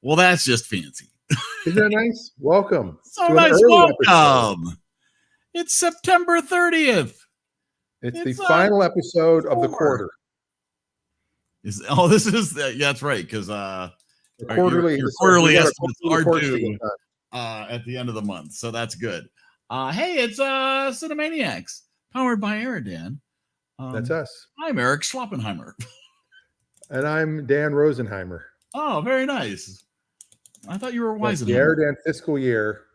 Well, that's just fancy. Isn't that nice? Welcome. So nice. Welcome. It's September 30th. It's the final episode of the quarter. This is that's right, because your quarterly estimates are due at the end of the month, so that's good. Hey, it's Cinemaniacs, powered by EriDan. That's us. I'm Eric Oppenheimer. And I'm Dan Rosenheimer. Oh, very nice. I thought you were Weisenheimer. The EriDan fiscal year,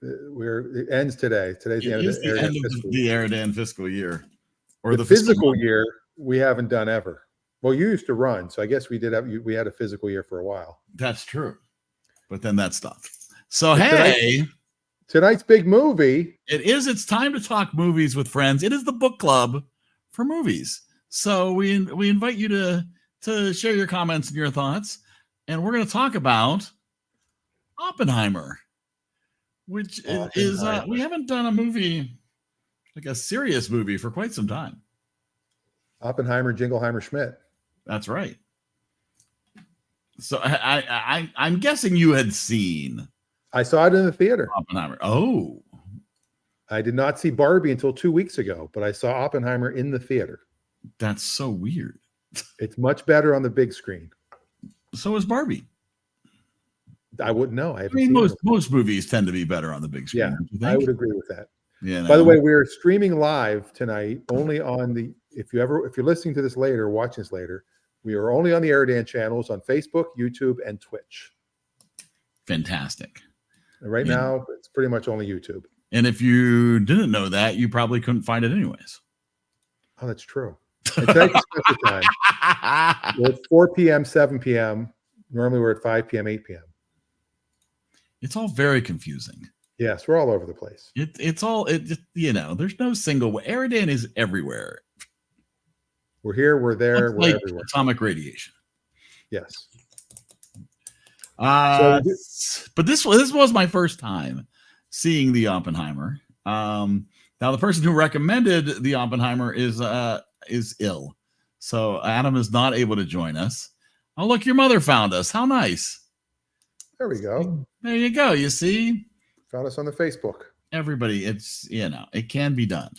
it ends today. Today's the end of the EriDan fiscal year. Or the physical year we haven't done ever. Well, you used to run, so I guess we had a physical year for a while. That's true. But then that stopped. So, hey. Tonight's big movie. It's time to talk movies with friends. It is the book club for movies. So we invite you to share your comments and your thoughts. And we're going to talk about Oppenheimer, which is we haven't done a movie, like a serious movie, for quite some time. Oppenheimer, Jingleheimer, Schmidt. That's right. So I'm guessing you had seen. I saw it in the theater. Oppenheimer. Oh. I did not see Barbie until 2 weeks ago, but I saw Oppenheimer in the theater. That's so weird. It's much better on the big screen. So is Barbie. I wouldn't know. Most movies tend to be better on the big screen. Yeah, I would agree with that. Yeah. By the way, we're streaming live tonight only on the. If you're listening to this later, watching this later, we are only on the EriDan channels on Facebook, YouTube, and Twitch. Fantastic. And right now, it's pretty much only YouTube. And if you didn't know that, you probably couldn't find it anyways. Oh, that's true. And tonight's special time. We're at 4 p.m., 7 p.m. Normally we're at 5 p.m., 8 p.m. It's all very confusing. Yes, we're all over the place. There's no single way. EriDan is everywhere. We're here, we're there, we're everywhere. Atomic radiation. Yes. But this was my first time seeing the Oppenheimer. Now the person who recommended the Oppenheimer is ill, so Adam is not able to join us. Oh, look, your mother found us. How nice. There we go. There you go. You see, found us on the Facebook. Everybody, it can be done.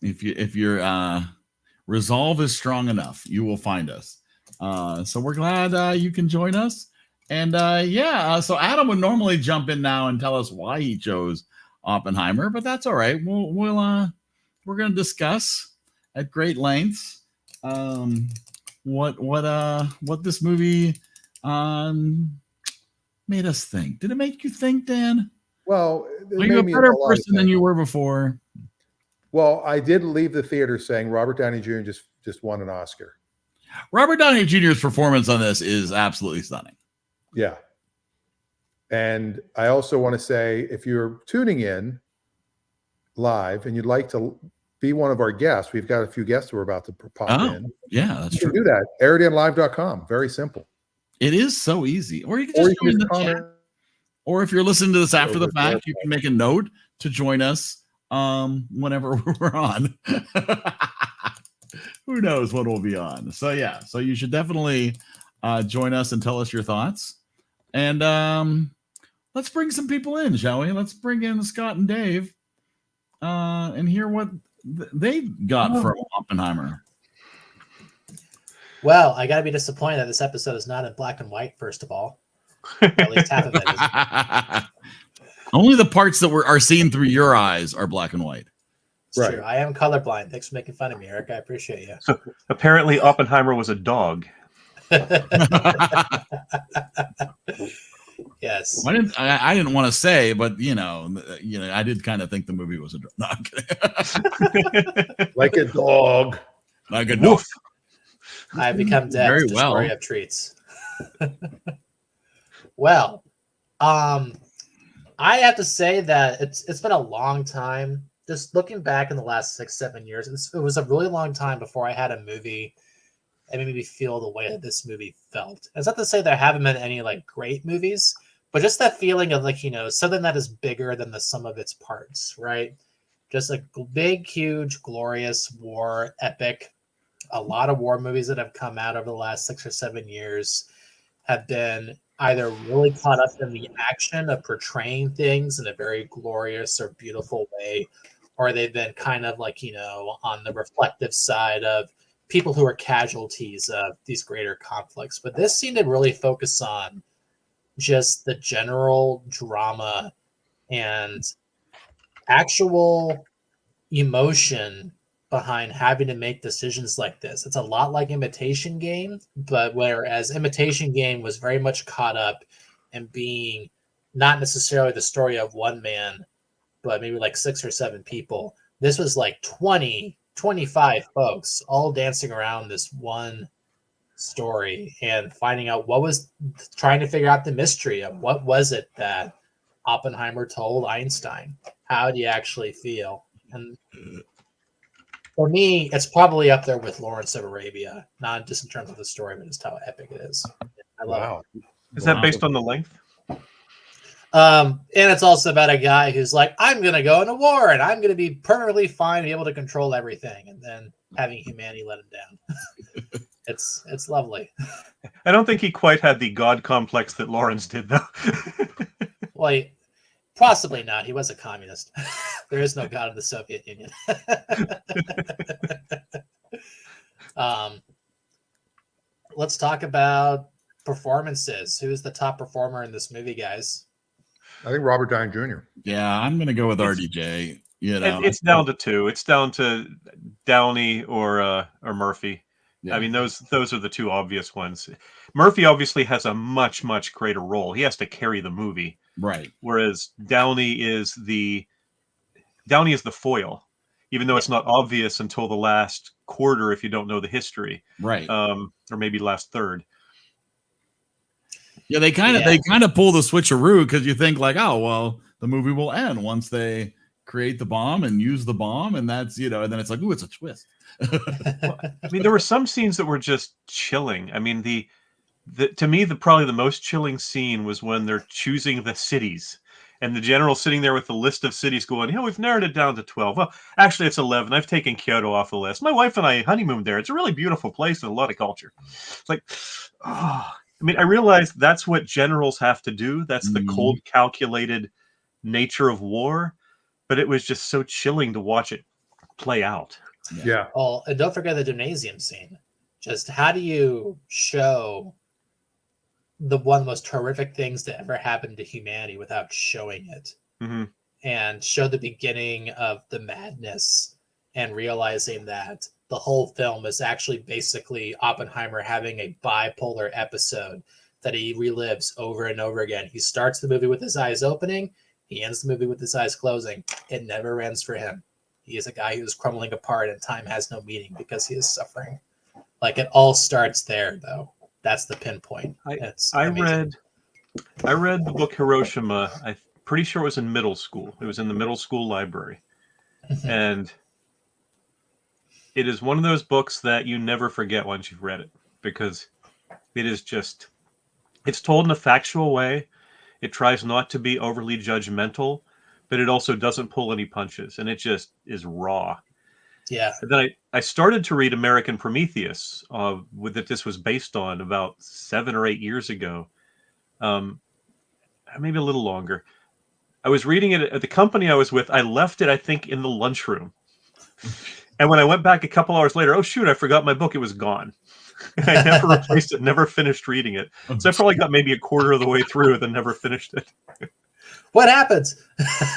If your resolve is strong enough, you will find us. So we're glad you can join us. And so Adam would normally jump in now and tell us why he chose Oppenheimer, but that's all right. We're going to discuss at great lengths what this movie made us think. Did it make you think, Dan? Well, are you a better person than you were before? Well, I did leave the theater saying Robert Downey Jr. just won an Oscar. Robert Downey Jr.'s performance on this is absolutely stunning. Yeah. And I also want to say, if you're tuning in live and you'd like to be one of our guests, we've got a few guests who are about to pop in. Yeah, that's true. Do that. EriDanLive.com. Very simple. It is so easy. Or you can just join the chat. Or if you're listening to this after the fact, you can make a note to join us whenever we're on. Who knows what we'll be on. So you should definitely join us and tell us your thoughts. And let's bring some people in, shall we? Let's bring in Scott and Dave and hear what they got from Oppenheimer. Well, I got to be disappointed that this episode is not in black and white, first of all. At least half of it is. Only the parts that are seen through your eyes are black and white. It's true. I am colorblind. Thanks for making fun of me, Eric. I appreciate you. So apparently Oppenheimer was a dog. Yes. I didn't want to say, but I did kind of think the movie was a dog. No, I'm kidding. Like a dog. Like a dog. I've become deaf. Very to well. Story of treats. Well, I have to say that it's been a long time. Just looking back in the last 6-7 years, it was a really long time before I had a movie that made me feel the way that this movie felt. It's not to say there haven't been any great movies, but just that feeling of something that is bigger than the sum of its parts, right? Just a big, huge, glorious war epic. A lot of war movies that have come out over the last 6 or 7 years have been either really caught up in the action of portraying things in a very glorious or beautiful way, or they've been kind of like, on the reflective side of people who are casualties of these greater conflicts. But this seemed to really focus on just the general drama and actual emotion behind having to make decisions like this. It's a lot like Imitation Game, but whereas Imitation Game was very much caught up in being not necessarily the story of one man, but maybe like 6 or 7 people. This was like 20, 25 folks all dancing around this one story and finding out trying to figure out the mystery of what was it that Oppenheimer told Einstein. How do you actually feel? And for me, it's probably up there with Lawrence of Arabia, not just in terms of the story, but just how epic it is. I love it. Is that based on the length? And it's also about a guy who's like, I'm going to go into war and I'm going to be perfectly fine, be able to control everything, and then having humanity let him down. It's lovely. I don't think he quite had the God complex that Lawrence did, though. Well, possibly not. He was a communist. There is no God of the Soviet Union. Let's talk about performances. Who's the top performer in this movie, guys? I think Robert Downey Jr. Yeah, I'm gonna go with RDJ. It's down to 2. It's down to Downey or Murphy. Yeah. I mean, those are the 2 obvious ones. Murphy obviously has a much greater role. He has to carry the movie, right. whereas Downey is the foil, even though it's not obvious until the last quarter if you don't know the history, Right. or maybe last third. Yeah, they kind of pull the switcheroo because you think like, oh well, the movie will end once they create the bomb and use the bomb, and that's and then it's like, ooh, it's a twist. I mean, there were some scenes that were just chilling. I mean, to me, probably the most chilling scene was when they're choosing the cities, and the general sitting there with the list of cities going, we've narrowed it down to 12. Well, actually, it's 11. I've taken Kyoto off the list. My wife and I honeymooned there. It's a really beautiful place and a lot of culture. It's like, I mean, I realize that's what generals have to do. That's the cold, calculated nature of war. But it was just so chilling to watch it play out. Yeah. Oh, and don't forget the gymnasium scene. Just how do you show the one of the most horrific things that ever happened to humanity without showing it? Mm-hmm. And show the beginning of the madness and realizing that the whole film is actually basically Oppenheimer having a bipolar episode that he relives over and over again. He starts the movie with his eyes opening. He ends the movie with his eyes closing. It never ends for him. He is a guy who's crumbling apart and time has no meaning because he is suffering. Like, it all starts there, though. That's the pinpoint. I read the book Hiroshima. I'm pretty sure it was in middle school. It was in the middle school library. And it is one of those books that you never forget once you've read it, because it is just, it's told in a factual way. It tries not to be overly judgmental, but it also doesn't pull any punches, and it just is raw. Yeah. And then I started to read American Prometheus, that this was based on, about 7 or 8 years ago, maybe a little longer. I was reading it at the company I was with. I left it, I think, in the lunchroom. And when I went back a couple hours later, oh shoot, I forgot my book. It was gone. I never replaced it, never finished reading it. So I probably got maybe a quarter of the way through, then never finished it. What happens?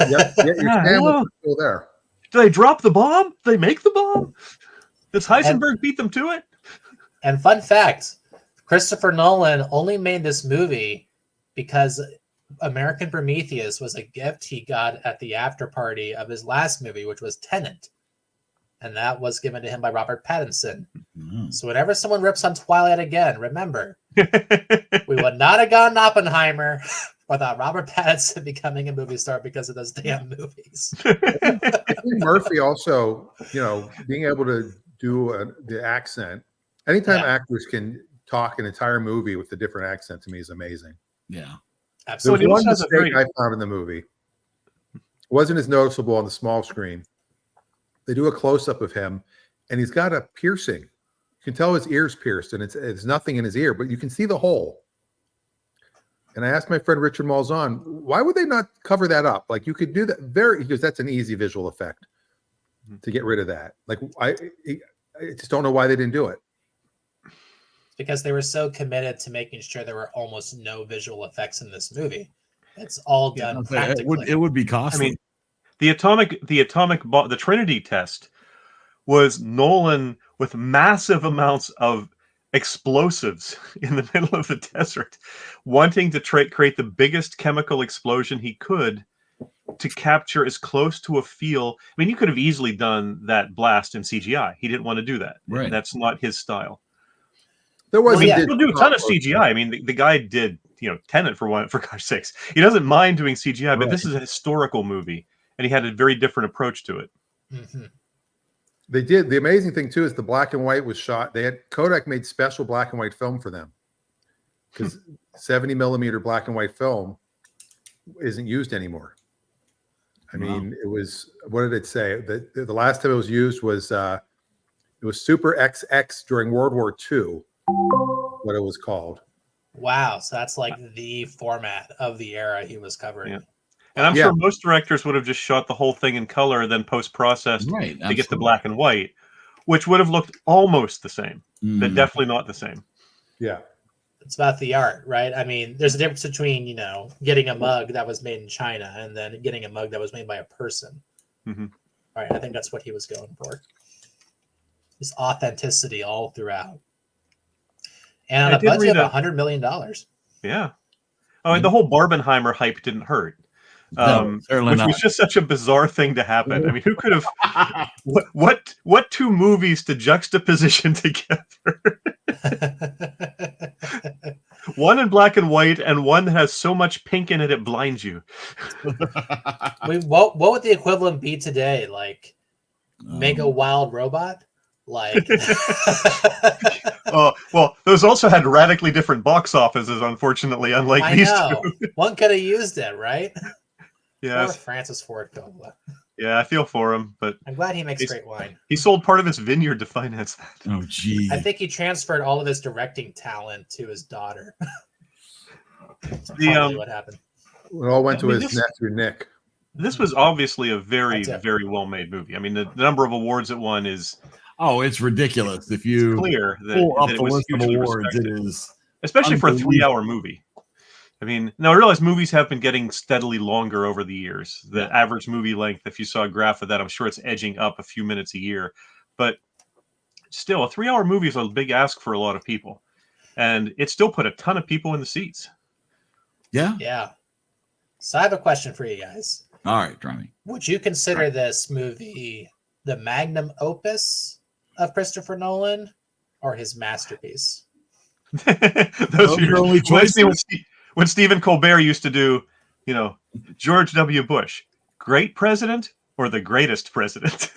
Yep. Yeah, your sandwich is still there. Did they drop the bomb? Did they make the bomb? Does Heisenberg beat them to it? And fun fact, Christopher Nolan only made this movie because American Prometheus was a gift he got at the after party of his last movie, which was Tenet. And that was given to him by Robert Pattinson. So whenever someone rips on Twilight again, remember, we would not have gotten Oppenheimer without Robert Pattinson becoming a movie star because of those damn movies. I think Murphy also, being able to do the accent. Anytime actors can talk an entire movie with a different accent, to me is amazing. Yeah. Absolutely. There's one mistake I found in the movie. It wasn't as noticeable on the small screen. They do a close-up of him, and he's got a piercing. You can tell his ear's pierced, and it's nothing in his ear, but you can see the hole. And I asked my friend Richard Malzahn, why would they not cover that up? Like you could do that because that's an easy visual effect to get rid of that. Like I just don't know why they didn't do it. Because they were so committed to making sure there were almost no visual effects in this movie. It's all done practically. It would be costly. I mean, the Trinity test was Nolan with massive amounts of explosives in the middle of the desert, wanting to create the biggest chemical explosion he could to capture as close to a feel. I mean, you could have easily done that blast in CGI. He didn't want to do that. Right. That's not his style. There was He'll do a ton of CGI. I mean, the guy did, Tenet for gosh sakes. He doesn't mind doing CGI, but this is a historical movie, and he had a very different approach to it. Mm-hmm. They did. The amazing thing too is the black and white was shot. Kodak made special black and white film for them because 70 millimeter black and white film isn't used anymore. I mean, it was, what did it say? The last time it was used was it was Super XX during World War II, what it was called. Wow. So that's like the format of the era he was covering. Yeah. And I'm sure most directors would have just shot the whole thing in color and then post-processed to get the black and white, which would have looked almost the same, but definitely not the same. Yeah. It's about the art, right? I mean, there's a difference between, getting a mug that was made in China and then getting a mug that was made by a person. Mm-hmm. Right. I think that's what he was going for. Just authenticity all throughout. And on a budget of $100 million. Yeah. Oh, and the whole Barbenheimer hype didn't hurt. Which was just such a bizarre thing to happen. I mean, who could have what two movies to juxtaposition together? One in black and white and one that has so much pink in it blinds you. What would the equivalent be today? Like Mega Wild Robot? Like oh, well, those also had radically different box offices, unfortunately, unlike these two. One could have used it, right? Yeah, Francis Ford Coppola. Yeah, I feel for him, but I'm glad he makes great wine. He sold part of his vineyard to finance that. Oh, gee. I think he transferred all of his directing talent to his daughter. That's probably what happened. It all went to his nephew, Nick. This was obviously a very, very well-made movie. I mean, the number of awards it won is... Oh, it's ridiculous. If you clear pull up that the list of awards, it is... Especially for a 3-hour movie. I mean, now I realize movies have been getting steadily longer over the years. The average movie length, if you saw a graph of that, I'm sure it's edging up a few minutes a year. But still, a 3-hour movie is a big ask for a lot of people. And it still put a ton of people in the seats. Yeah. Yeah. So I have a question for you guys. All right, Drummy. Would you consider this movie the magnum opus of Christopher Nolan or his masterpiece? Those are your only choices. When Stephen Colbert used to do, George W. Bush, great president or the greatest president?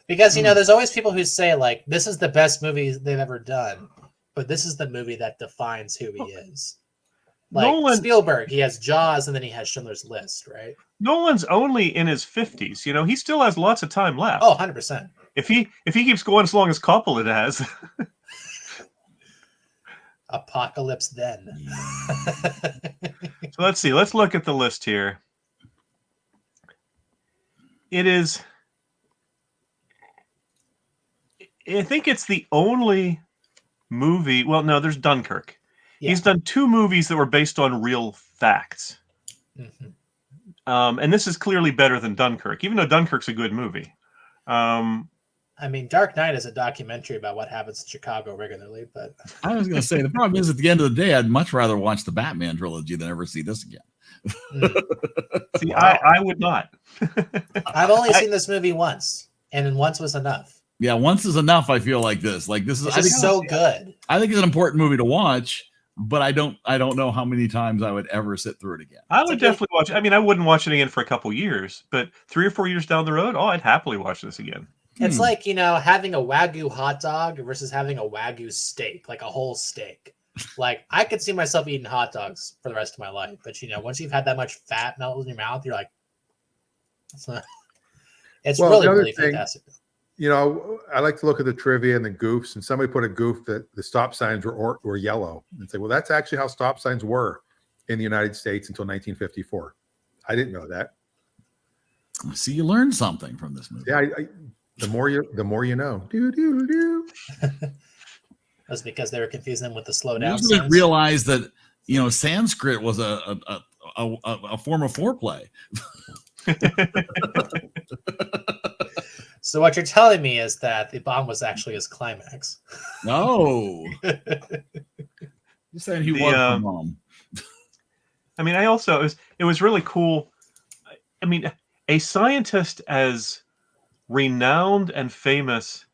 Because, there's always people who say, like, this is the best movie they've ever done, but this is the movie that defines who he is. Like Nolan, Spielberg, he has Jaws and then he has Schindler's List, right? Nolan's only in his 50s. He still has lots of time left. Oh, 100%. If he keeps going as long as Coppola has... Apocalypse Then. So let's see. Let's look at the list here. It is... I think it's the only movie... Well, no, there's Dunkirk. Yeah. He's done 2 movies that were based on real facts. Mm-hmm. And this is clearly better than Dunkirk, even though Dunkirk's a good movie. I mean, Dark Knight is a documentary about what happens in Chicago regularly, but... I was going to say, the problem is, at the end of the day, I'd much rather watch the Batman trilogy than ever see this again. See, I would not. I've only seen this movie once, and once was enough. Yeah, once is enough, I feel like this. Like, this is it's just so good. I think it's an important movie to watch, but I don't know how many times I would ever sit through it again. I would definitely watch it. I mean, I wouldn't watch it again for a couple years, but 3 or 4 years down the road, I'd happily watch this again. It's like, having a Wagyu hot dog versus having a Wagyu steak, like a whole steak. Like, I could see myself eating hot dogs for the rest of my life. But, once you've had that much fat melt in your mouth, you're like, it's really fantastic. You know, I like to look at the trivia and the goofs, and somebody put a goof that the stop signs were yellow, and say, well, that's actually how stop signs were in the United States until 1954. I didn't know that. See, you learned something from this movie. Yeah, the more you know. Do do do. That's because they were confusing them with the slow I down just didn't sense. realize that Sanskrit was a form of foreplay. So what you're telling me is that the bomb was actually his climax. No, you're saying he was the mom. I mean, it was really cool. I mean, a scientist as renowned and famous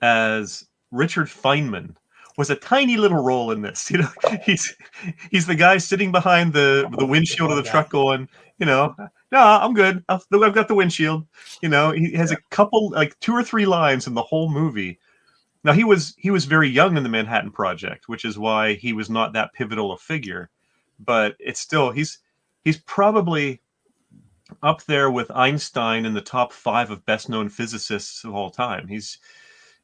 as Richard Feynman was a tiny little role in this. You know, he's the guy sitting behind the windshield of the truck going, you know, no, I'm good. I've got the windshield. You know, he has a couple, like 2 or 3 lines in the whole movie. Now he was very young in the Manhattan Project, which is why he was not that pivotal a figure. But it's still he's probably up there with Einstein in the top 5 of best known physicists of all time. He's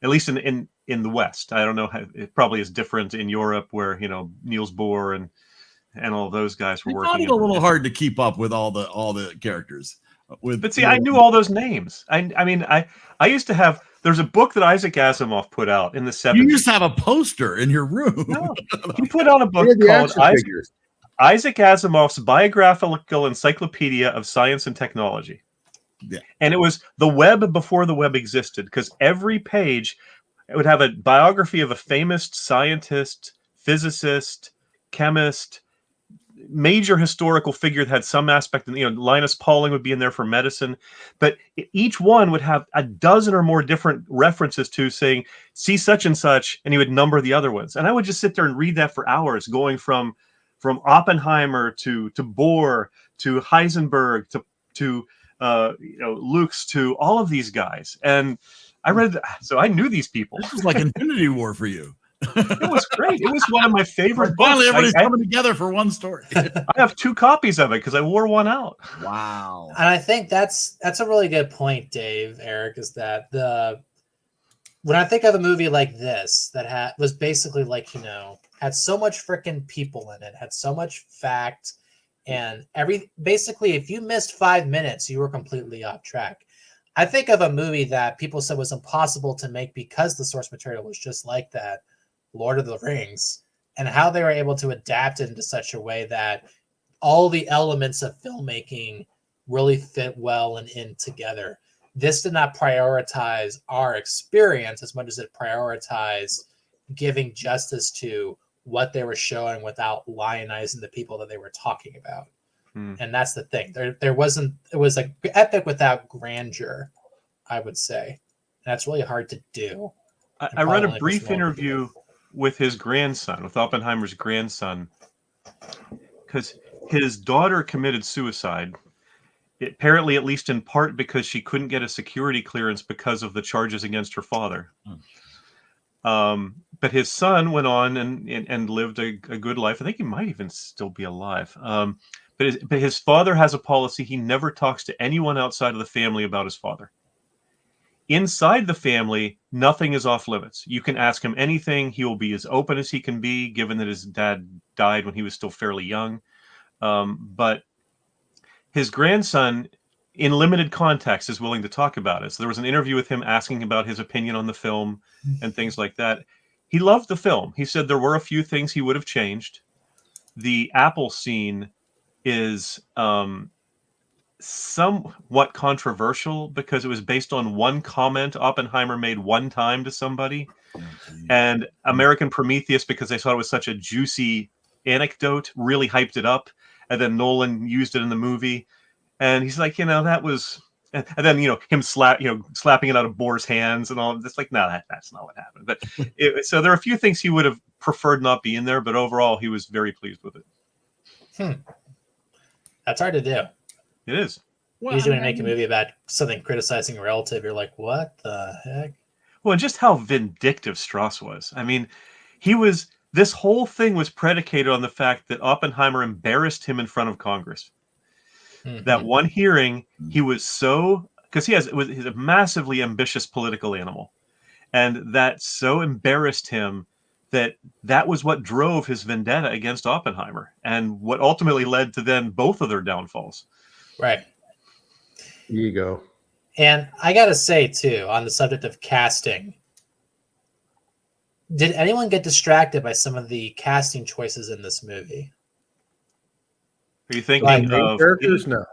at least in the West. I don't know how it probably is different in Europe, where Niels Bohr and all those guys were I working. found it a little hard to keep up with all the characters. But see, I knew all those names. I mean, I used to have. There's a book that Isaac Asimov put out in the 70s. You used to have a poster in your room. No, he put out a book called Isaac Asimov's Biographical Encyclopedia of Science and Technology. Yeah. And it was the web before the web existed, because every page it would have a biography of a famous scientist, physicist, chemist, major historical figure that had some aspect. Linus Pauling would be in there for medicine, but each one would have a dozen or more different references to saying, see such and such, and he would number the other ones. And I would just sit there and read that for hours, going from Oppenheimer to Bohr to Heisenberg to Lukes to all of these guys. And I read, so I knew these people. This was like Infinity War for you. It was great. It was one of my favorite books. Finally, everybody's coming together for one story. I have 2 copies of it because I wore one out. Wow. And I think that's a really good point, Dave, Eric, is that when I think of a movie like this that was basically like, had so much freaking people in it, had so much fact, and basically if you missed 5 minutes, you were completely off track. I think of a movie that people said was impossible to make because the source material was just like that, Lord of the Rings, and how they were able to adapt it into such a way that all the elements of filmmaking really fit well and in together. This did not prioritize our experience as much as it prioritized giving justice to what they were showing without lionizing the people that they were talking about. And that's the thing. It was like epic without grandeur, I would say. And that's really hard to do. I read a brief interview with his grandson, with Oppenheimer's grandson, because his daughter committed suicide. Apparently, at least in part, because she couldn't get a security clearance because of the charges against her father. But his son went on and lived a good life. I think he might even still be alive. But his father has a policy. He never talks to anyone outside of the family about his father. Inside the family, nothing is off limits. You can ask him anything. He will be as open as he can be, given that his dad died when he was still fairly young. But his grandson, in limited context, is willing to talk about it. So there was an interview with him asking about his opinion on the film and things like that. He loved the film. He said there were a few things he would have changed. The apple scene is somewhat controversial because it was based on one comment Oppenheimer made one time to somebody. And American Prometheus, because they thought it was such a juicy anecdote, really hyped it up. And then Nolan used it in the movie. And he's like, that was... And then, him slapping it out of Bohr's hands and all. It's like, no, that's not what happened. But so there are a few things he would have preferred not be in there, but overall, he was very pleased with it. That's hard to do. It is. Well, usually when you make a movie about something criticizing a relative, you're like, what the heck? Well, and just how vindictive Strauss was. I mean, this whole thing was predicated on the fact that Oppenheimer embarrassed him in front of Congress. That one hearing, he was so because he's a massively ambitious political animal, and that so embarrassed him that was what drove his vendetta against Oppenheimer, and what ultimately led to then both of their downfalls. Right. Ego. And I gotta say too, on the subject of casting, did anyone get distracted by some of the casting choices in this movie? Are you thinking Like, Main of characters? No.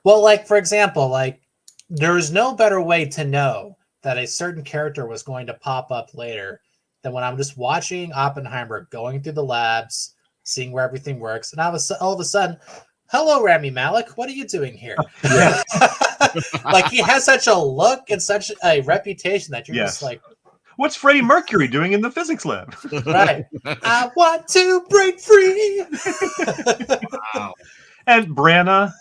Well, like for example, like there is no better way to know that a certain character was going to pop up later than when I'm just watching Oppenheimer going through the labs, seeing where everything works, and all of a sudden, hello, Rami Malek, what are you doing here? Yeah. Like he has such a look and such a reputation that you're Yes. just like, what's Freddie Mercury doing in the physics lab? right? I want to break free. Wow. And Branagh,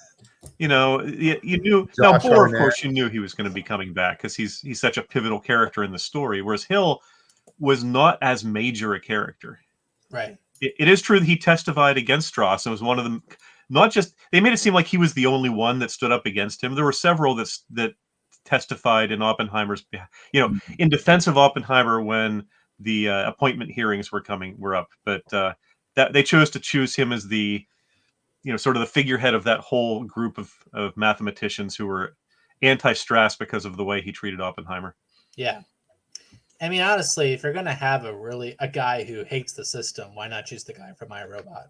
you know, you knew. Now, Josh Bohr, of Hartnett. course, you knew he was going to be coming back because he's such a pivotal character in the story. Whereas Hill was not as major a character. Right. It is true that he testified against Strauss and was one of them. Not just they made it seem like he was the only one that stood up against him. There were several that testified in Oppenheimer's, in defense of Oppenheimer when the appointment hearings were up. But that they chose to choose him as the, sort of the figurehead of that whole group of mathematicians who were anti-Strauss because of the way he treated Oppenheimer. Yeah. I mean, honestly, if you're gonna have a guy who hates the system, why not choose the guy from iRobot?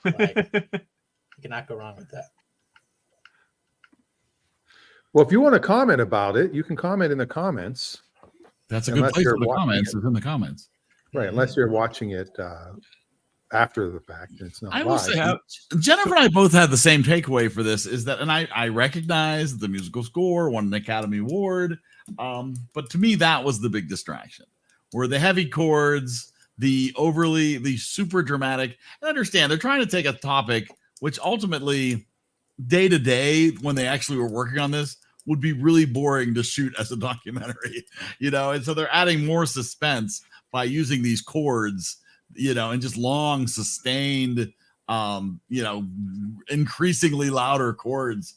Like, you cannot go wrong with that. Well, if you want to comment about it, you can comment in the comments. That's a good Unless place you're for the watching comments. it. Is in the comments. Right. Unless you're watching it after the fact and it's not I will live. say, Jennifer and I both had the same takeaway for this. Is that, and I recognize the musical score won an Academy Award, but to me that was the big distraction. Were the heavy chords, the super dramatic. I understand they're trying to take a topic which ultimately, day to day, when they actually were working on this, would be really boring to shoot as a documentary, and so they're adding more suspense by using these chords, and just long sustained, increasingly louder chords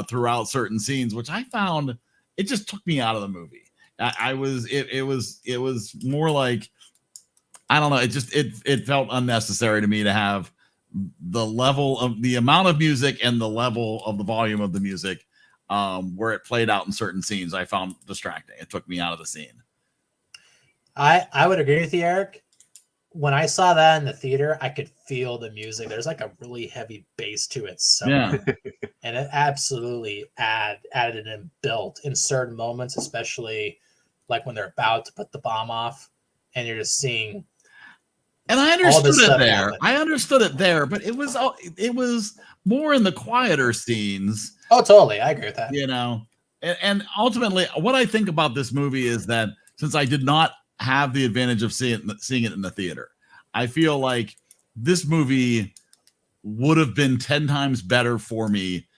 throughout certain scenes, which I found it just took me out of the movie. It was more like, I don't know. It felt unnecessary to me to have the level of the amount of music and the level of the volume of the music where it played out in certain scenes. I found distracting. It took me out of the scene. I would agree with you, Eric. When I saw that in the theater, I could feel the music. There's like a really heavy bass to it somewhere. Yeah. And it absolutely added and built in certain moments, especially like when they're about to put the bomb off and you're just seeing. And I understood it there. Happen. I understood it there, but it was more in the quieter scenes. Oh, totally. I agree with that. And ultimately what I think about this movie is that since I did not have the advantage of seeing it in the theater, I feel like this movie would have been 10 times better for me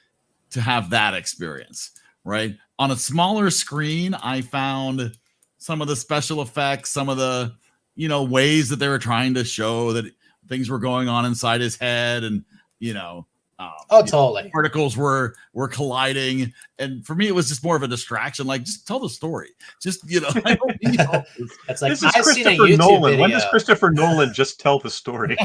to have that experience, right? On a smaller screen, I found some of the special effects, some of the, ways that they were trying to show that things were going on inside his head, and, totally. Particles were colliding, and for me, it was just more of a distraction. Like, just tell the story. Just I don't need all this. It's like, this is Christopher Nolan. Video. When does Christopher Nolan just tell the story?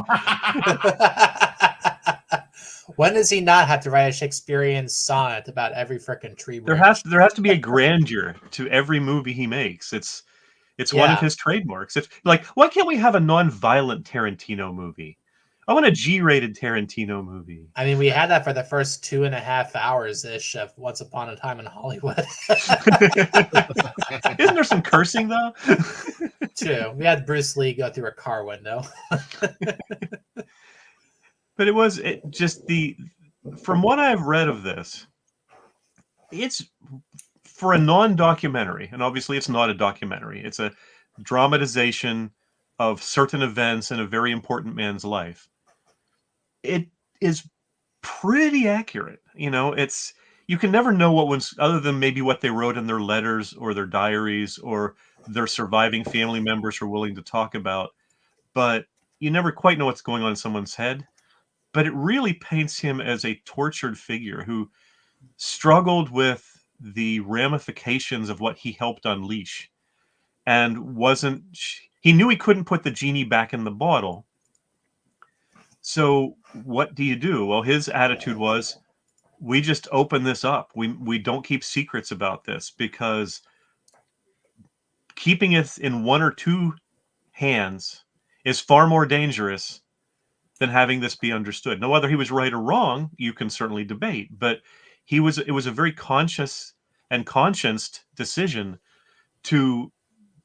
When does he not have to write a Shakespearean sonnet about every frickin' tree? There has to be a grandeur to every movie he makes. It's one of his trademarks. It's like, why can't we have a non-violent Tarantino movie? I want a G-rated Tarantino movie. I mean, we had that for the first 2.5 hours-ish of Once Upon a Time in Hollywood. Isn't there some cursing, though? True. We had Bruce Lee go through a car window. But it was from what I've read of this, it's for a non-documentary, and obviously it's not a documentary. It's a dramatization of certain events in a very important man's life. It is pretty accurate. You can never know what one's, other than maybe what they wrote in their letters or their diaries or their surviving family members are willing to talk about. But you never quite know what's going on in someone's head. But it really paints him as a tortured figure who struggled with the ramifications of what he helped unleash, and he knew he couldn't put the genie back in the bottle. So what do you do? Well, his attitude was, we just open this up. We don't keep secrets about this, because keeping it in one or two hands is far more dangerous than having this be understood. Now, whether he was right or wrong, you can certainly debate, but it was a very conscious and conscienced decision to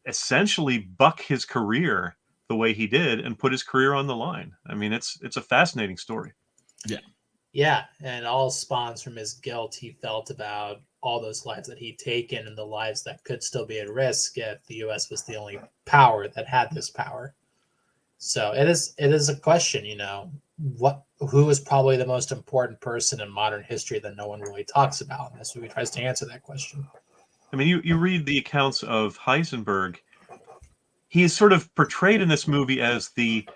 essentially buck his career the way he did and put his career on the line. I mean, it's a fascinating story. Yeah, and all spawns from his guilt he felt about all those lives that he'd taken and the lives that could still be at risk if the U.S. was the only power that had this power. So it is a question, who is probably the most important person in modern history that no one really talks about? And this movie tries to answer that question. I mean, you read the accounts of Heisenberg. He is sort of portrayed in this movie as the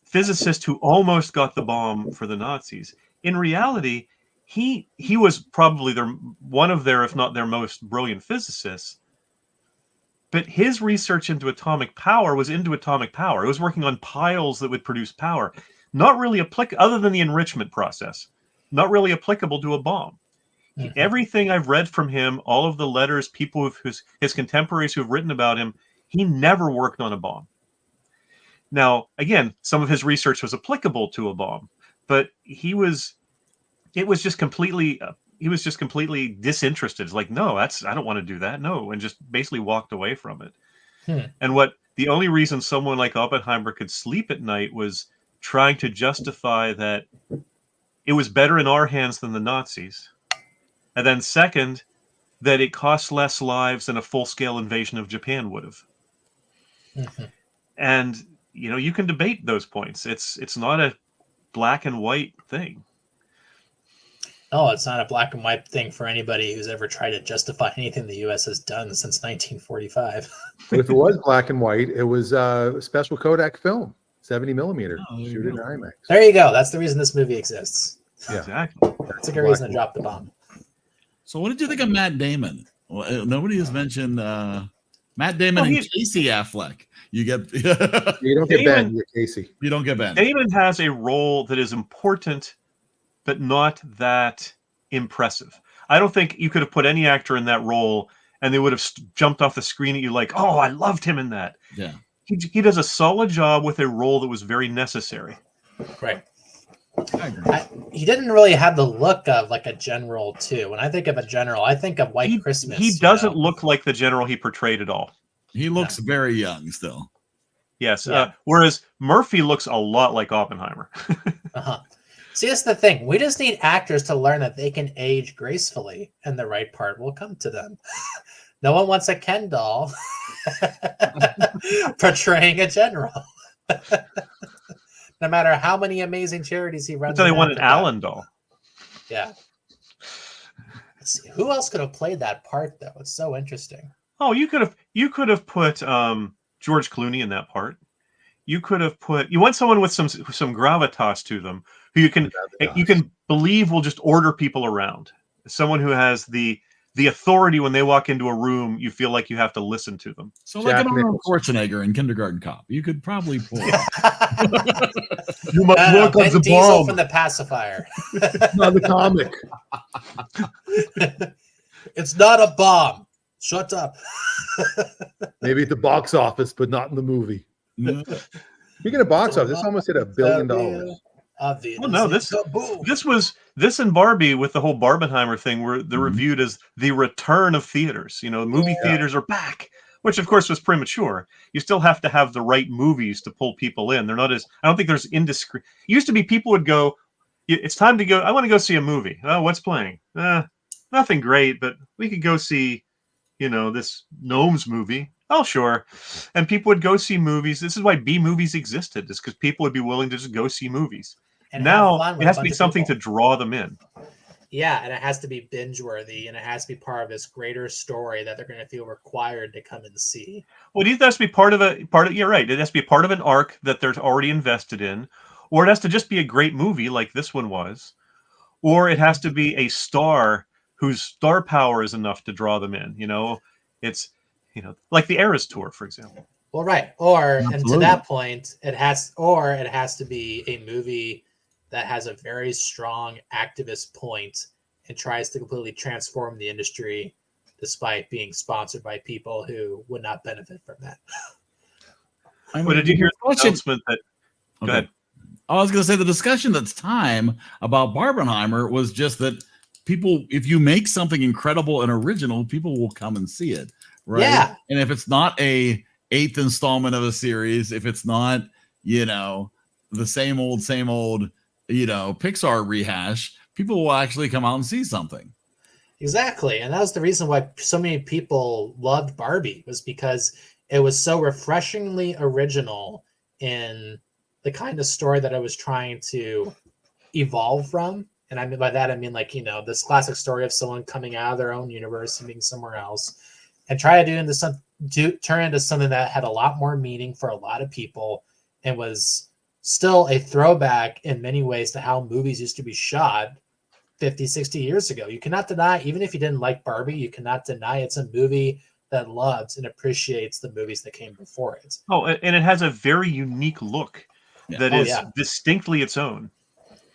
physicist who almost got the bomb for the Nazis. In reality, he was probably one of their, if not their most brilliant physicists. But his research into atomic power was into atomic power. It was working on piles that would produce power. Not really applicable, other than the enrichment process, not really applicable to a bomb. Mhm. Everything I've read from him, all of the letters, people his contemporaries who have written about him, he never worked on a bomb. Now, again, some of his research was applicable to a bomb, but he was just completely disinterested. It's like, no, I don't want to do that. No. And just basically walked away from it. And the only reason someone like Oppenheimer could sleep at night was trying to justify that it was better in our hands than the Nazis. And then second, that it costs less lives than a full-scale invasion of Japan would have. Mm-hmm. And, you can debate those points. It's not a black and white thing. No, it's not a black and white thing for anybody who's ever tried to justify anything the U.S. has done since 1945. But if it was black and white, it was a special Kodak film, 70 millimeter, Oh, there you shoot in go. IMAX. There you go. That's the reason this movie exists. Yeah. Exactly. That's a good reason to drop the bomb. So what did you think of Matt Damon? Well, nobody has mentioned Matt Damon and Casey Affleck. You get You don't get Damon- Ben, you're Casey. you don't get Ben. Damon has a role that is important, but not that impressive. I don't think you could have put any actor in that role and they would have jumped off the screen at you like, oh, I loved him in that. Yeah. He does a solid job with a role that was very necessary. Right. I agree. He didn't really have the look of like a general, too. When I think of a general, I think of White Christmas. He doesn't look like the general he portrayed at all. He looks very young still. Yes. Yeah. Whereas Murphy looks a lot like Oppenheimer. Uh-huh. See, that's the thing. We just need actors to learn that they can age gracefully, and the right part will come to them. No one wants a Ken doll portraying a general. No matter how many amazing charities he runs. That's how they want an Africa. Allen doll. Yeah. Let's see. Who else could have played that part, though? It's so interesting. Oh, you could have put George Clooney in that part. You want someone with some gravitas to them who you can believe will just order people around. Someone who has the authority when they walk into a room, you feel like you have to listen to them. So like Jack an Arnold Nicholson. Schwarzenegger in Kindergarten Cop. You could probably pull. You must work on Ben the Diesel bomb, from The Pacifier. not the comic. It's not a bomb. Shut up. Maybe at the box office, but not in the movie. Yeah. Speaking of box office, this almost hit $1 billion. Well, no, this and Barbie with the whole Barbenheimer thing were reviewed as the return of theaters. Movie theaters are back, which of course was premature. You still have to have the right movies to pull people in. They're not I don't think there's indiscreet. It used to be people would go, it's time to go. I want to go see a movie. Oh, what's playing? Nothing great, but we could go see, this Gnomes movie. Oh, sure. And people would go see movies. This is why B movies existed, is because people would be willing to just go see movies. And now have fun with it has a to be bunch of something people. to draw them in. Yeah, and it has to be binge worthy, and it has to be part of this greater story that they're going to feel required to come and see. Well, it either has to be part of. You're right. It has to be part of an arc that they're already invested in, or it has to just be a great movie like this one was, or it has to be a star whose star power is enough to draw them in. It's like the Eras Tour, for example. Well, right. Or and to Absolutely. that point, it has to be a movie that has a very strong activist point and tries to completely transform the industry despite being sponsored by people who would not benefit from that. I But did you hear the discussion- announcement that? Go Okay. ahead. I was going to say the discussion that's time about Barbenheimer was just that people, if you make something incredible and original, people will come and see it, right? Yeah. And if it's not a 8th installment of a series, if it's not, the same old, Pixar rehash, people will actually come out and see something. Exactly. And that was the reason why so many people loved Barbie, was because it was so refreshingly original in the kind of story that I was trying to evolve from. And I mean by that, I mean like, this classic story of someone coming out of their own universe and being somewhere else, and try to turn into something that had a lot more meaning for a lot of people and was still a throwback in many ways to how movies used to be shot 50, 60 years ago. You cannot deny, even if you didn't like Barbie, you cannot deny it's a movie that loves and appreciates the movies that came before it. Oh, and it has a very unique look that is distinctly its own.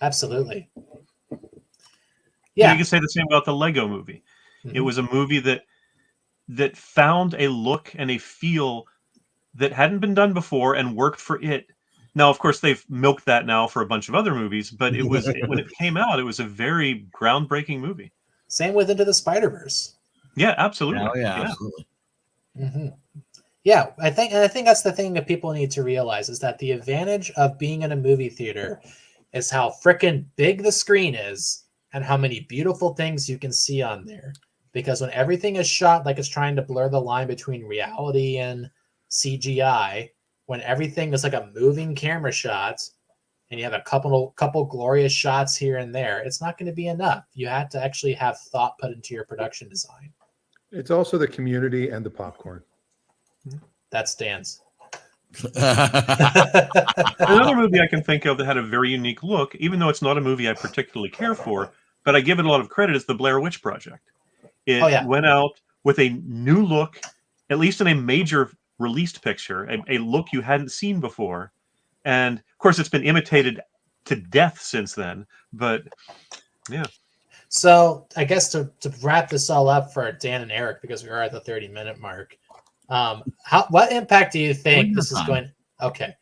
Absolutely. You can say the same about the Lego movie. Mm-hmm. It was a movie that found a look and a feel that hadn't been done before and worked for it. Now, of course, they've milked that now for a bunch of other movies, but it was when it came out, it was a very groundbreaking movie. Same with Into the Spider-Verse. Yeah, absolutely. Oh, yeah, absolutely. Mm-hmm. Yeah, I think that's the thing that people need to realize, is that the advantage of being in a movie theater is how frickin' big the screen is and how many beautiful things you can see on there. Because when everything is shot like it's trying to blur the line between reality and CGI, when everything is like a moving camera shot and you have a couple glorious shots here and there, it's not going to be enough. You have to actually have thought put into your production design. It's also the community and the popcorn. That stands. Another movie I can think of that had a very unique look, even though it's not a movie I particularly care for, but I give it a lot of credit, is the Blair Witch Project. It went out with a new look, at least in a major released picture, a look you hadn't seen before. And of course, it's been imitated to death since then. But yeah. So I guess to wrap this all up for Dan and Eric, because we are at the 30-minute mark, what impact do you think this is going? Okay,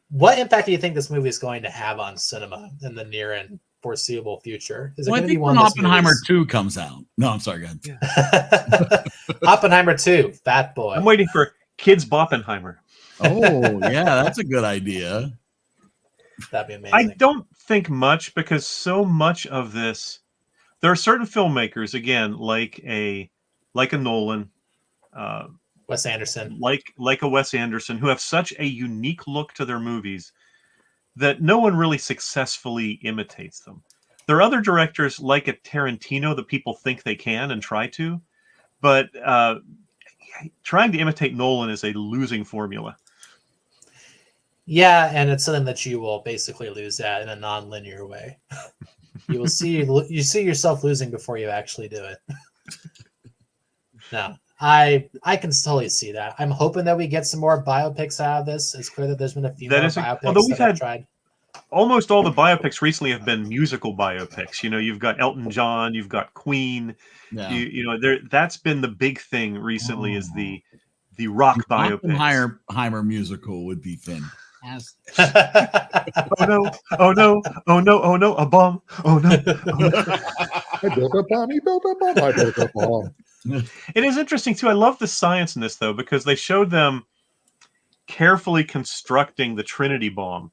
what impact do you think this movie is going to have on cinema in the near and foreseeable future? Is it going to be one when of those Oppenheimer movies? 2 comes out? No, I'm sorry, go ahead. Yeah. Oppenheimer 2, Fat Boy. I'm waiting for Kids Boppenheimer. Oh, yeah, that's a good idea. That'd be amazing. I don't think much, because so much of this, there are certain filmmakers, again, like a Nolan, Wes Anderson, like a Wes Anderson, who have such a unique look to their movies that no one really successfully imitates them. There are other directors like a Tarantino that people think they can and try to, but trying to imitate Nolan is a losing formula. Yeah, and it's something that you will basically lose at in a non-linear way. You see yourself losing before you actually do it. No, I can totally see that. I'm hoping that we get some more biopics out of this. It's clear that there's been a few more biopics although we've that I've had tried. Almost all the biopics recently have been musical biopics. You've got Elton John, you've got Queen. Yeah. That's been the big thing recently, is the rock biopics. Oppenheimer musical would be fantastic. Oh no! Oh no! Oh no! Oh no! A bomb! Oh no! I built a bomb. He built a bomb. I built a bomb. It is interesting too. I love the science in this, though, because they showed them carefully constructing the Trinity bomb.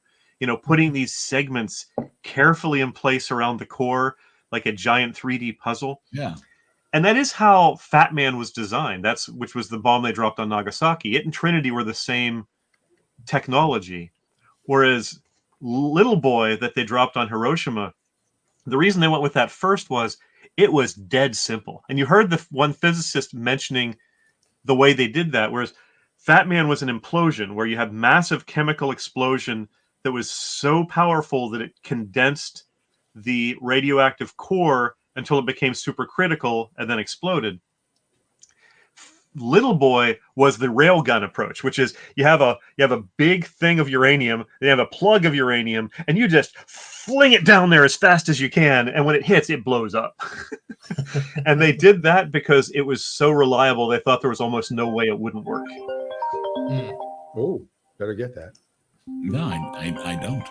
Putting these segments carefully in place around the core, like a giant 3D puzzle. Yeah. And that is how Fat Man was designed. Which was the bomb they dropped on Nagasaki. It and Trinity were the same technology, whereas Little Boy that they dropped on Hiroshima, the reason they went with that first was it was dead simple. And you heard the one physicist mentioning the way they did that, whereas Fat Man was an implosion where you had massive chemical explosion that was so powerful that it condensed the radioactive core until it became supercritical and then exploded. Little Boy was the railgun approach, which is you have a big thing of uranium, you have a plug of uranium, and you just fling it down there as fast as you can, and when it hits, it blows up. And they did that because it was so reliable. They thought there was almost no way it wouldn't work. Oh, better get that. No, I don't.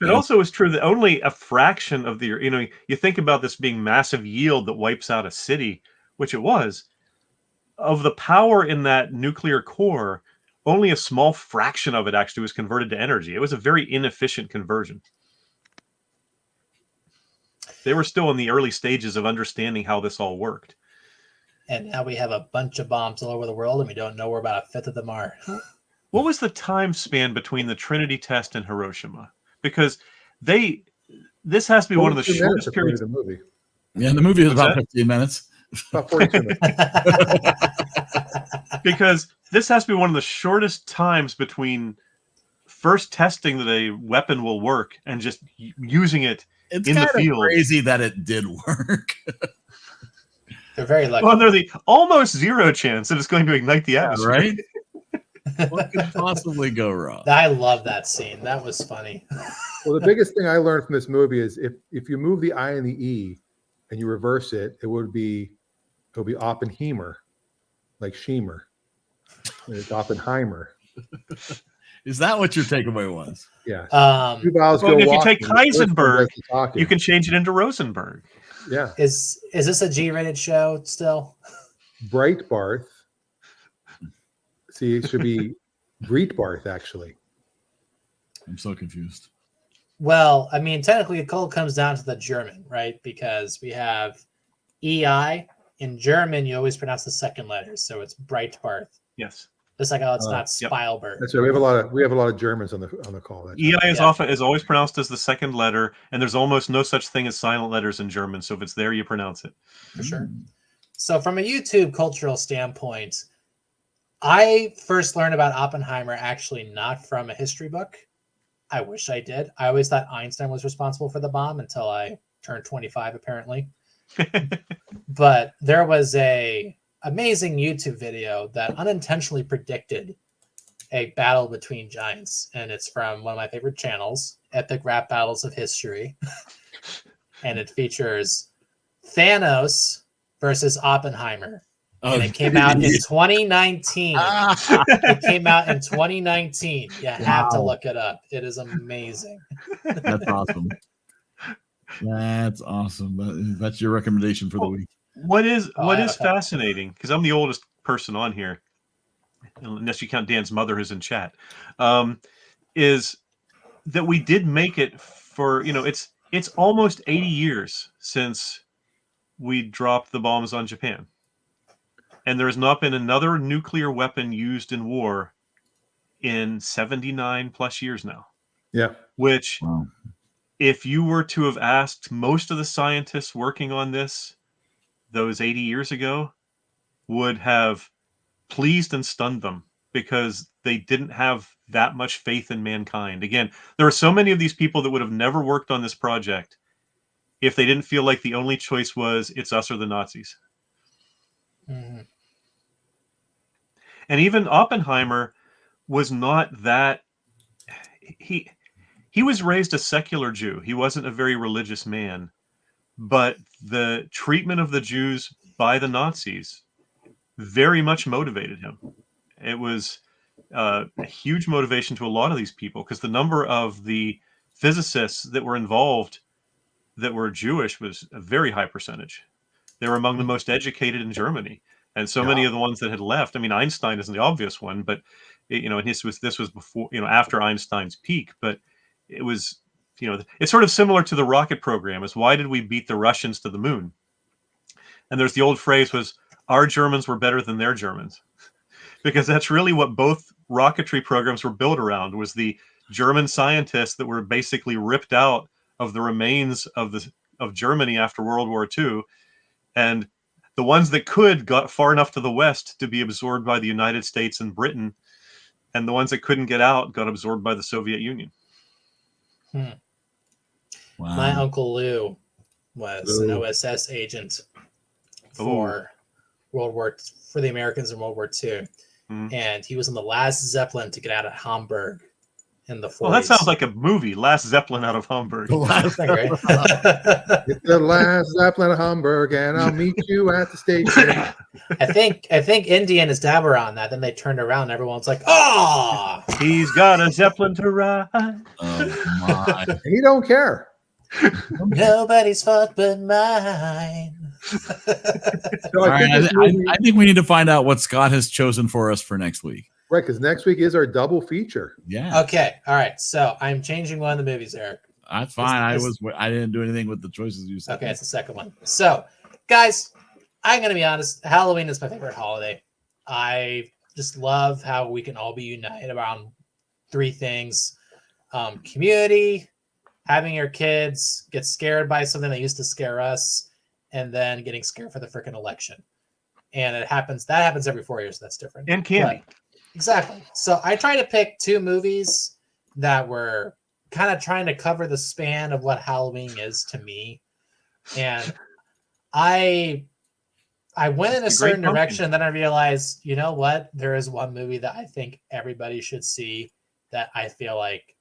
It also is true that only a fraction of the, you think about this being massive yield that wipes out a city, which it was. Of the power in that nuclear core, only a small fraction of it actually was converted to energy. It was a very inefficient conversion. They were still in the early stages of understanding how this all worked. And now we have a bunch of bombs all over the world, and we don't know where about a fifth of them are. What was the time span between the Trinity test and Hiroshima? Because this has to be one of the shortest periods. The movie. Yeah, the movie is What's about that? 15 minutes. About 42 minutes. Because this has to be one of the shortest times between first testing that a weapon will work and just using it It's in the kind of field. crazy that it did work. They're very lucky. Well, there's the almost zero chance that it's going to ignite the atmosphere. Right? What could possibly go wrong? I love that scene. That was funny. Well, the biggest thing I learned from this movie is if you move the I and the E and you reverse it, it'll be Oppenheimer, like Schemer. It's Oppenheimer. Is that what your takeaway was? Yeah. Well, if you take Heisenberg, you can change it into Rosenberg. Yeah. Is this a G-rated show still? Breitbarth. See, it should be Breitbarth, actually. I'm so confused. Well, I mean, technically, it all comes down to the German, right? Because we have EI. In German, you always pronounce the second letter, so it's Breitbarth. Yes. Just like how it's not Spielberg. That's right. We have a lot of Germans on the call. That's EI right. is always pronounced as the second letter, and there's almost no such thing as silent letters in German. So if it's there, you pronounce it. For sure. So from a YouTube cultural standpoint, I first learned about Oppenheimer actually not from a history book. I wish I did. I always thought Einstein was responsible for the bomb until I turned 25, apparently. But there was a amazing YouTube video that unintentionally predicted a battle between giants, and it's from one of my favorite channels, Epic Rap Battles of History. And it features Thanos versus Oppenheimer. And it came out in 2019. It came out in 2019. You have to look it up. It is amazing. That's awesome. That's awesome. That's your recommendation for the week. What is fascinating, because I'm the oldest person on here, unless you count Dan's mother who's in chat, is that we did make it for, it's almost 80 years since we dropped the bombs on Japan. And there has not been another nuclear weapon used in war in 79 plus years now. Yeah. Which, if you were to have asked most of the scientists working on this those 80 years ago, would have pleased and stunned them, because they didn't have that much faith in mankind. Again, there are so many of these people that would have never worked on this project if they didn't feel like the only choice was it's us or the Nazis. Mm-hmm. And even Oppenheimer was not that. He was raised a secular Jew. He wasn't a very religious man, but the treatment of the Jews by the Nazis very much motivated him. It was a huge motivation to a lot of these people, because the number of the physicists that were involved that were Jewish was a very high percentage. They were among the most educated in Germany. And so many of the ones that had left, I mean, Einstein isn't the obvious one, but this was before, after Einstein's peak, but it was, it's sort of similar to the rocket program. Is why did we beat the Russians to the moon? And there's the old phrase was, our Germans were better than their Germans, because that's really what both rocketry programs were built around, was the German scientists that were basically ripped out of the remains of Germany after World War II. And the ones that got far enough to the west to be absorbed by the United States and Britain, and the ones that couldn't get out got absorbed by the Soviet Union. Wow. My Uncle Lou was an OSS agent for for the Americans in World War II. And he was on the last Zeppelin to get out of Hamburg in the 40s. Well, that sounds like a movie. Last Zeppelin out of Hamburg. It's the last Zeppelin of Hamburg, and I'll meet you at the station. I think India and his dad were on that. Then they turned around and everyone's like, "Oh, he's got a Zeppelin to ride." Oh my! He don't care. Nobody's fault but mine. So All right, I think we need to find out what Scott has chosen for us for next week. right, because next week is our double feature. Yeah, Okay, all right. So I'm changing one of the movies, Eric. that's fine. I didn't do anything with the choices you said. Okay, it's the second one. So, guys, I'm gonna be honest. Halloween is my favorite holiday. I just love how we can all be united around three things: community, having your kids get scared by something that used to scare us, and then getting scared for the freaking election. And that happens every 4 years. So that's different. And candy. But, exactly. So I try to pick two movies that were kind of trying to cover the span of what Halloween is to me. And I went in a certain direction, and then I realized, you know what? There is one movie that I think everybody should see that I feel like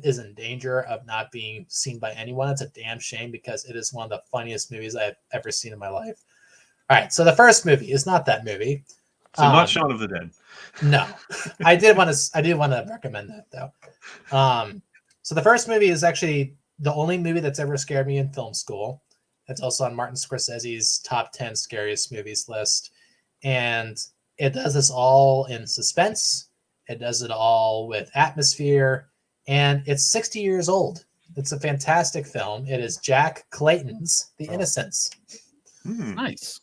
is in danger of not being seen by anyone. It's a damn shame because it is one of the funniest movies I've ever seen in my life. All right, so the first movie is not that movie. So not Shaun of the Dead. No, I did want to recommend that though. So the first movie is actually the only movie that's ever scared me in film school. It's also on Martin Scorsese's top 10 scariest movies list, and it does this all in suspense. It does it all with atmosphere, and it's 60 years old. It's a fantastic film. It is Jack Clayton's The Innocents. Nice.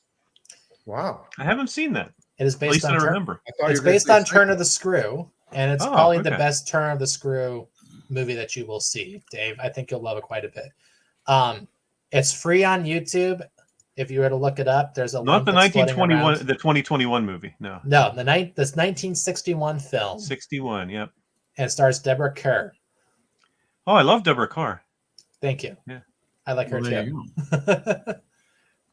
Wow. I haven't seen that. It is At based least on I remember. It's based on Turn of the Screw, and it's Oh, probably the okay. best Turn of the Screw movie that you will see, Dave. I think you'll love it quite a bit. It's free on YouTube. If you were to look it up, there's a Not link the that's floating 1921, around. the 2021 movie. No. No, this 1961 film, 61. Yep. and it stars Deborah Kerr. Oh, I love Deborah Carr. Thank you. Yeah. I like her Well, there too. you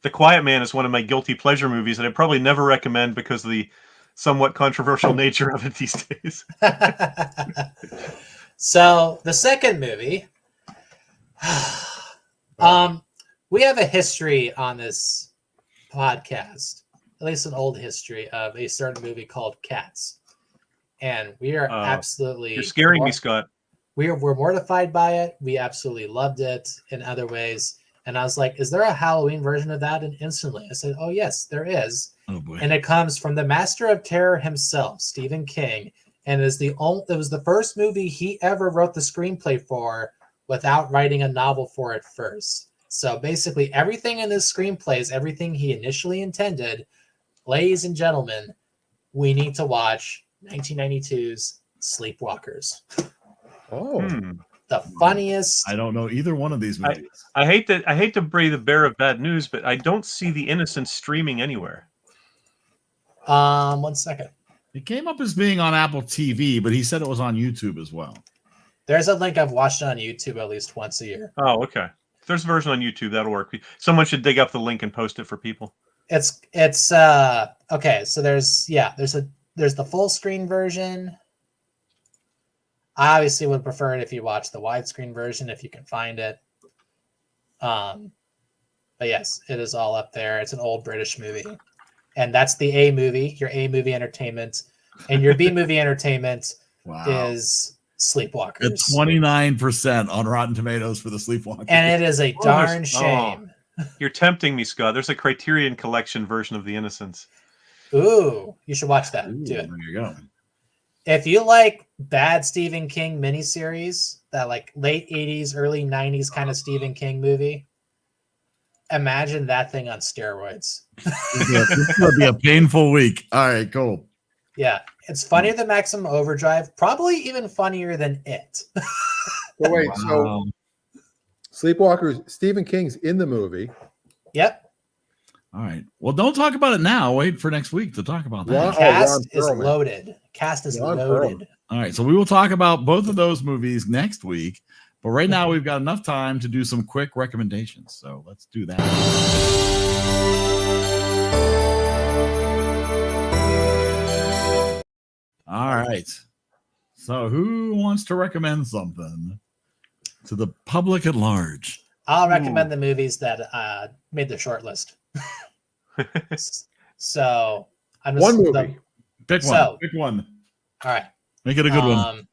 The Quiet Man is one of my guilty pleasure movies that I probably never recommend because of the somewhat controversial nature of it these days. So the second movie, we have a history on this podcast, at least an old history of a certain movie called Cats, and we are absolutely You're scaring me, Scott. We're mortified by it. We absolutely loved it in other ways. And I was like, is there a Halloween version of that? And instantly I said, oh, yes, there is. Oh boy. And it comes from the master of terror himself, Stephen King. And it was the first movie he ever wrote the screenplay for without writing a novel for it first. So basically everything in this screenplay is everything he initially intended. Ladies and gentlemen, we need to watch 1992's Sleepwalkers. Oh. The funniest. I don't know either one of these movies. I hate to breathe the bearer of bad news, but I don't see The Innocent streaming anywhere. 1 second. It came up as being on Apple TV, but he said it was on YouTube as well. There's a link. I've watched it on YouTube at least once a year. Oh, okay. If there's a version on YouTube, that'll work. Someone should dig up the link and post it for people. It's okay. So there's the full screen version. I obviously would prefer it if you watch the widescreen version if you can find it. But yes, it is all up there. It's an old British movie, and that's the A movie, your A movie entertainment, and your B movie entertainment is Sleepwalkers. It's 29% on Rotten Tomatoes for the Sleepwalkers, and it is a darn shame. You're tempting me, Scott. There's a Criterion Collection version of The Innocents. Ooh, you should watch that. Ooh, Do it. there you go. If you like bad Stephen King miniseries, that like late 80s, early 90s kind of Stephen King movie, imagine that thing on steroids. This will be a painful week. All right, cool. Yeah, it's funnier than Maximum Overdrive, probably even funnier than it. So wait, Wow. so Sleepwalkers, Stephen King's in the movie. Yep. All right. Well, don't talk about it now. Wait for next week to talk about that. Wow. Cast is Ron Perlman. loaded. Cast is Ron loaded. Perlman. All right. So we will talk about both of those movies next week. But right now we've got enough time to do some quick recommendations. So let's do that. All right. So who wants to recommend something to the public at large? I'll recommend the movies that made the short list. So I'm just, One movie. Pick one. Pick one. All right. Make it a good one.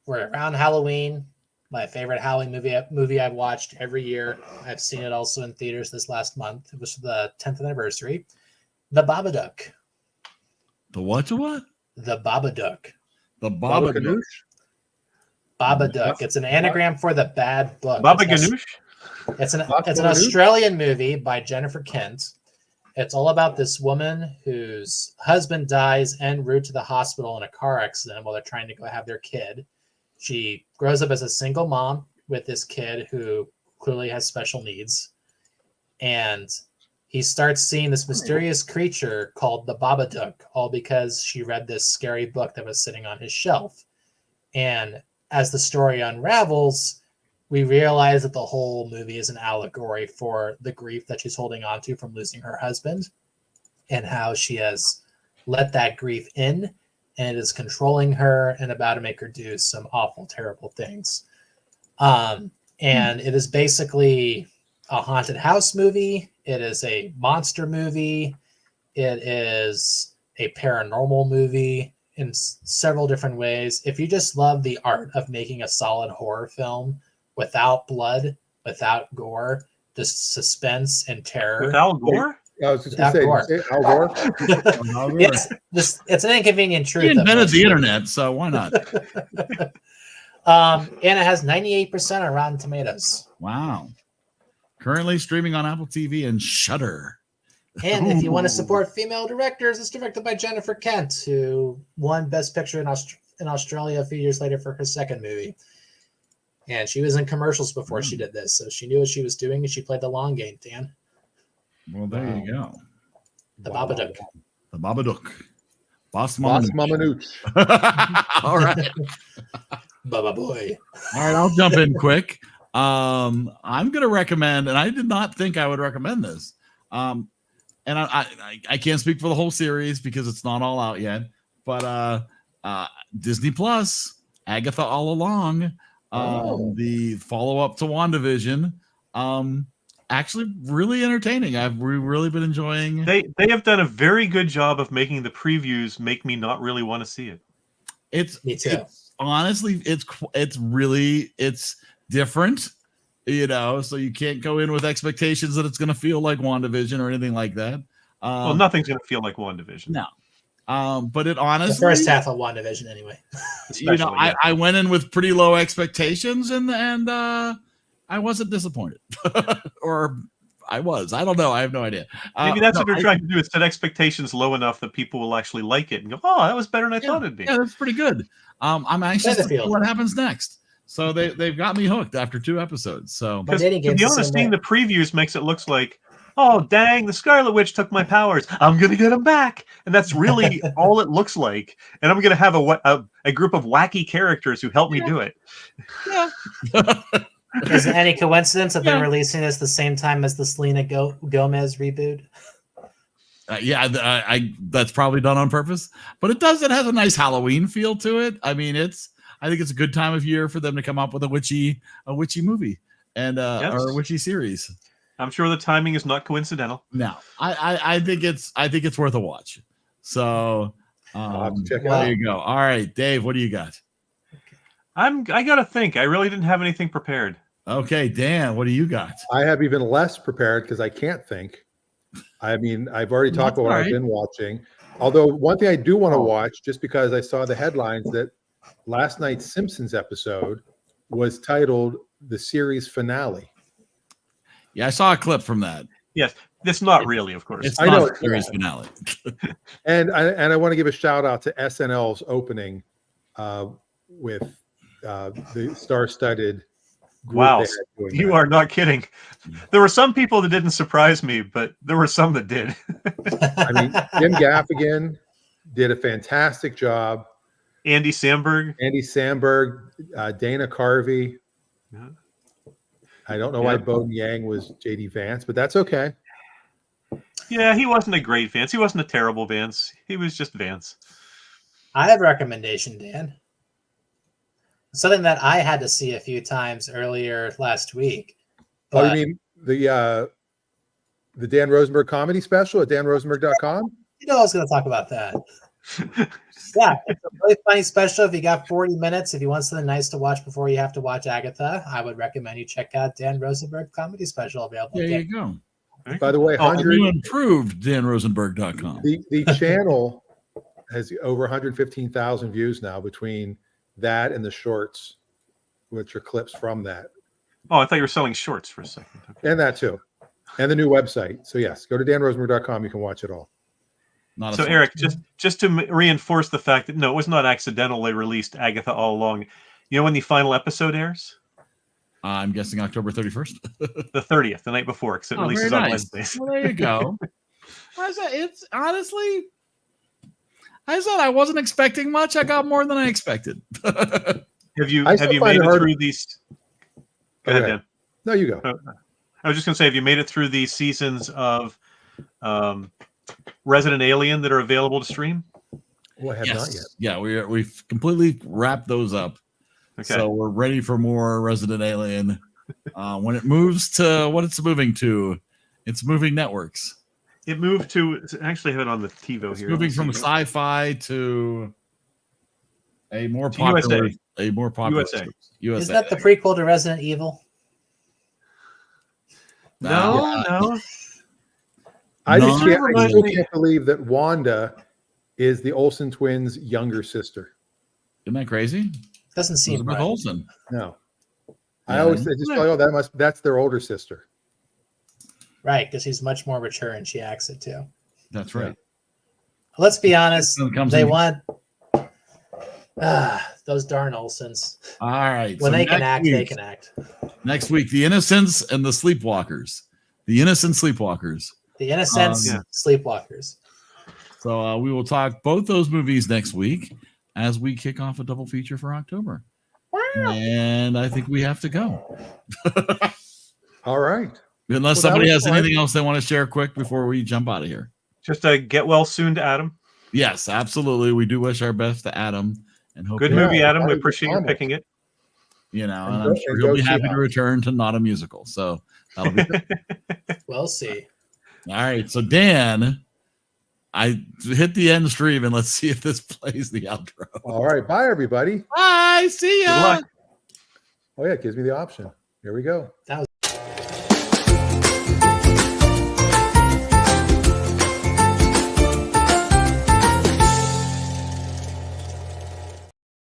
We're around Halloween. My favorite Halloween movie I've watched every year. I've seen it also in theaters this last month. It was the 10th anniversary. The Babadook. The what to what? The Babadook. The Babadook. Babadook. It's an anagram for the bad book. Baba Ganoush? It's an Australian movie by Jennifer Kent. It's all about this woman whose husband dies en route to the hospital in a car accident while they're trying to go have their kid. She grows up as a single mom with this kid who clearly has special needs. And he starts seeing this mysterious creature called the Babadook, all because she read this scary book that was sitting on his shelf. And as the story unravels, we realize that the whole movie is an allegory for the grief that she's holding on to from losing her husband and how she has let that grief in and it is controlling her and about to make her do some awful, terrible things. And it is basically a haunted house movie. It is a monster movie. It is a paranormal movie in several different ways. If you just love the art of making a solid horror film without blood, without gore, just suspense and terror. Without gore? I was just going to say, Al Gore. It's an inconvenient truth. He invented the internet, so why not? And it has 98% on Rotten Tomatoes. Wow. Currently streaming on Apple TV and Shudder. And if you want to support female directors, it's directed by Jennifer Kent, who won Best Picture in Australia a few years later for her second movie. And she was in commercials before she did this, so she knew what she was doing, and she played the long game, Dan. Well, there you go. The Babadook. The Babadook. Boss Mama Mama Nooch. All right. Baba boy. All right, I'll jump in quick. I'm going to recommend, and I did not think I would recommend this. And I can't speak for the whole series because it's not all out yet. But Disney Plus, Agatha All Along, the follow-up to WandaVision, actually really entertaining. I've really been enjoying. They have done a very good job of making the previews make me not really want to see it. Me too. It's honestly, it's different, so you can't go in with expectations that it's going to feel like WandaVision or anything like that. Well, nothing's going to feel like WandaVision. No. But it honestly, the first half of WandaVision ananyway. I went in with pretty low expectations and I wasn't disappointed. Or I was. I don't know. I have no idea. Maybe that's what they're trying to do, is set expectations low enough that people will actually like it and go, oh, that was better than I thought it'd be. Yeah, that's pretty good. I'm anxious to see what happens next. So they've got me hooked after 2 episodes. So to be honest, seeing the previews makes it looks like, oh, dang, the Scarlet Witch took my powers. I'm going to get them back. And that's really all it looks like. And I'm going to have a group of wacky characters who help me do it. Yeah. Is it any coincidence that they're releasing this the same time as the Selena Gomez reboot? That's probably done on purpose. But it has a nice Halloween feel to it. I mean, I think it's a good time of year for them to come up with a witchy movie and or a witchy series. I'm sure the timing is not coincidental. No, I think it's worth a watch. So there you go. All right, Dave, what do you got? I gotta think. I really didn't have anything prepared. Okay, Dan, what do you got? I have even less prepared because I can't think. I mean, I've already talked about what I've been watching. Although one thing I do want to watch, just because I saw the headlines that last night's Simpsons episode was titled the series finale. Yeah, I saw a clip from that. Yes, it's not really, of course. It's not the series finale. and I want to give a shout out to SNL's opening with the star-studded group. Wow, you are not kidding. There were some people that didn't surprise me, but there were some that did. I mean, Jim Gaffigan did a fantastic job. Andy Samberg. Andy Samberg, Dana Carvey. Yeah. I don't know why Yep. Bowden Yang was JD Vance, but that's okay. Yeah, he wasn't a great Vance. He wasn't a terrible Vance. He was just Vance. I have a recommendation, Dan. Something that I had to see a few times earlier last week. Oh, you But mean the Dan Rosenberg comedy special at danrosenberg.com? you know I was going to talk about that. Yeah, it's a really funny special. If you got 40 minutes, if you want something nice to watch before you have to watch Agatha, I would recommend you check out Dan Rosenberg comedy special available. There you go. By the way, Oh, The new improved danrosenberg.com. the channel has over 115,000 views now between that and the shorts, which are clips from that, Oh, I thought you were selling shorts for a second. Okay. and that too, and the new website. So yes, go to danrosenberg.com. You can watch it all. Not a So source. Eric, just to reinforce the fact that no, it was not accidental. They released Agatha all along. You know when the final episode airs? I'm guessing October 31st. The 30th, the night before, because it Oh, releases very on nice. Wednesdays. Well, there you go. It's honestly, I said I wasn't expecting much. I got more than I expected. Have you I still made find it it hard- through these? Go ahead, Okay. Dan. No, you go. I was just going to say, have you made it through these seasons of Resident Alien that are available to stream? Oh, I have not yet. Yeah, we've completely wrapped those up. Okay. So we're ready for more Resident Alien. When it moves to what it's moving to, it's moving networks. It moved to actually have it on the TiVo It's here. moving Let's from see. sci-fi to a more To popular, USA. a more popular USA. USA. Isn't that the prequel to Resident Evil? No, no. I just No. can't, I still can't believe that Wanda is the Olsen twins' younger sister. Isn't that crazy? Doesn't seem Elizabeth right. Olsen. No, I Yeah. always just feel like, oh, that's their older sister. Right, because he's much more mature and she acts it too. That's right. Let's be honest. When it comes They in- want those darn Olsens. All right. When so they can next act, week- they can act. Next week, The Innocents and the Sleepwalkers. The Innocent Sleepwalkers. The Innocents, Yeah. Sleepwalkers. So we will talk both those movies next week as we kick off a double feature for October. And I think we have to go. All right. Unless Well, that somebody was has fun. anything else they want to share quick before we jump out of here. Just get well soon to Adam. Yes, absolutely. We do wish our best to Adam and hope Good he- movie, Yeah, Adam. We that was appreciate you phenomenal. picking it. You know, And and go- I'm sure and he'll go be see happy to House. return to not a musical. So that'll be good. We'll see. All right. So Dan, I hit the end stream and let's see if this plays the outro. All right. Bye, everybody. Bye. See ya. Good luck. Oh, yeah. It gives me the option. Here we go. That was